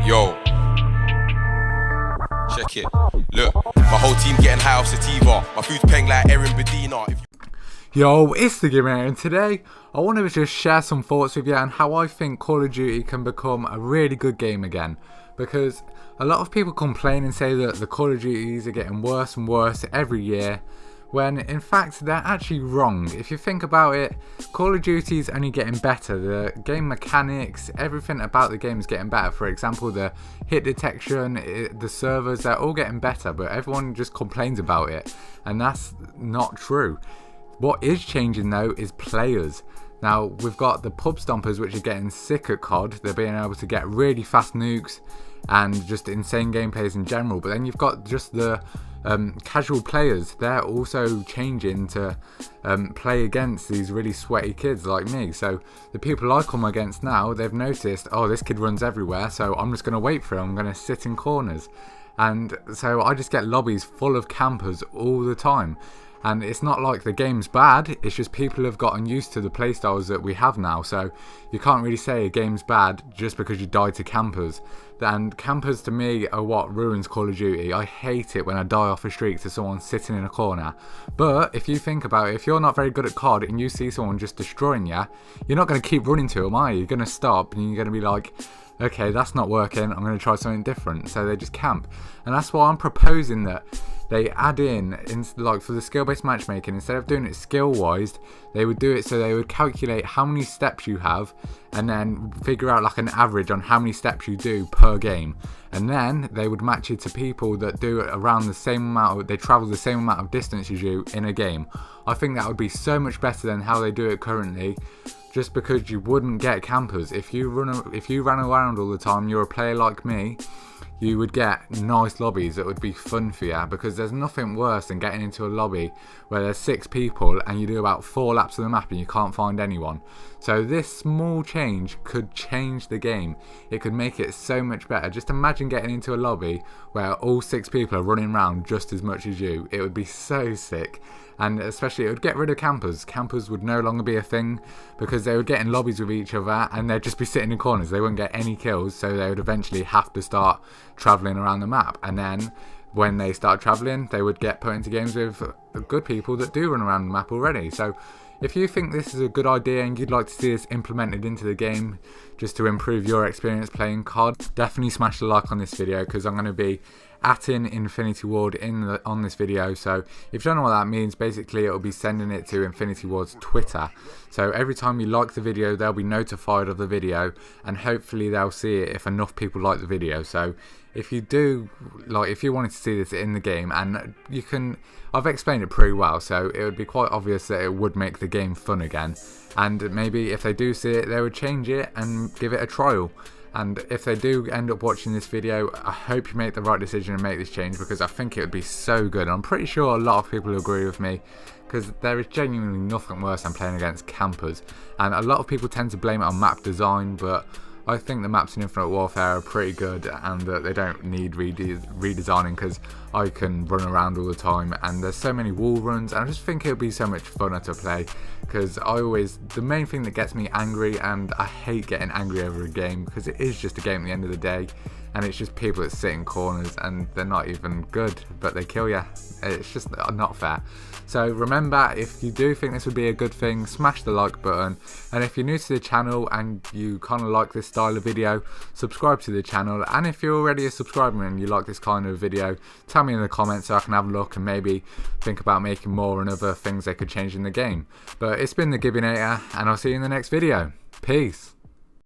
Yo, check it. Look, my whole team getting high off sativa. My food's paying like Erin Bedina. Yo, it's TheGIBBYNATR, and today I want to just share some thoughts with you on how I think Call of Duty can become a really good game again. Because a lot of people complain and say that the Call of Duties are getting worse and worse every year, when in fact they're actually wrong. If you think about it, Call of Duty is only getting better. The game mechanics, everything about the game is getting better. For example, the hit detection, the servers, they're all getting better, but everyone just complains about it, and that's not true. What is changing though is players. Now we've got the pub stompers, which are getting sick at COD. They're being able to get really fast nukes and just insane gameplays in general. But then you've got just the casual players. They're also changing to play against these really sweaty kids like me. So the people I come against now, they've noticed, oh, this kid runs everywhere, so I'm just going to wait for him. I'm going to sit in corners. And so I just get lobbies full of campers all the time. And it's not like the game's bad, it's just people have gotten used to the playstyles that we have now. So you can't really say a game's bad just because you die to campers. And campers to me are what ruins Call of Duty. I hate it when I die off a streak to someone sitting in a corner. But if you think about it, if you're not very good at COD and you see someone just destroying you, you're not going to keep running to them, are you? You're going to stop and you're going to be like, okay, that's not working, I'm going to try something different. So they just camp. And that's why I'm proposing that they add in like for the skill-based matchmaking, instead of doing it skill-wise, they would do it so they would calculate how many steps you have and then figure out like an average on how many steps you do per game. And then they would match it to people that do it around the same amount, they travel the same amount of distance as you in a game. I think that would be so much better than how they do it currently. Just because you wouldn't get campers. If you ran around all the time, you're a player like me, you would get nice lobbies that would be fun for you, because there's nothing worse than getting into a lobby where there's 6 people and you do about 4 laps of the map and you can't find anyone. So this small change could change the game. It could make it so much better. Just imagine getting into a lobby where all 6 people are running around just as much as you. It would be so sick. And especially it would get rid of campers. Campers would no longer be a thing because they would get in lobbies with each other and they'd just be sitting in corners. They wouldn't get any kills, so they would eventually have to start travelling around the map. And then when they start travelling, they would get put into games with good people that do run around the map already. So if you think this is a good idea and you'd like to see this implemented into the game just to improve your experience playing COD, definitely smash the like on this video, because I'm going to be @in Infinity Ward on this video. So if you don't know what that means, basically it will be sending it to Infinity Ward's Twitter. So every time you like the video, they'll be notified of the video, and hopefully they'll see it if enough people like the video. So if you do, like, if you wanted to see this in the game, and you can, I've explained it pretty well, so it would be quite obvious that it would make the game fun again. And maybe if they do see it, they would change it and give it a trial. And if they do end up watching this video, I hope you make the right decision and make this change, because I think it would be so good. I'm pretty sure a lot of people agree with me, because there is genuinely nothing worse than playing against campers. And a lot of people tend to blame it on map design, but I think the maps in Infinite Warfare are pretty good and that they don't need redesigning, because I can run around all the time and there's so many wall runs, and I just think it would be so much funner to play. Because the main thing that gets me angry, and I hate getting angry over a game because it is just a game at the end of the day, and it's just people that sit in corners and they're not even good but they kill you. It's just not fair. So remember, if you do think this would be a good thing, smash the like button, and if you're new to the channel and you kind of like this style of video, subscribe to the channel. And if you're already a subscriber and you like this kind of video, tell me in the comments so I can have a look and maybe think about making more and other things they could change in the game. But it's been TheGIBBYNATR, and I'll see you in the next video. Peace.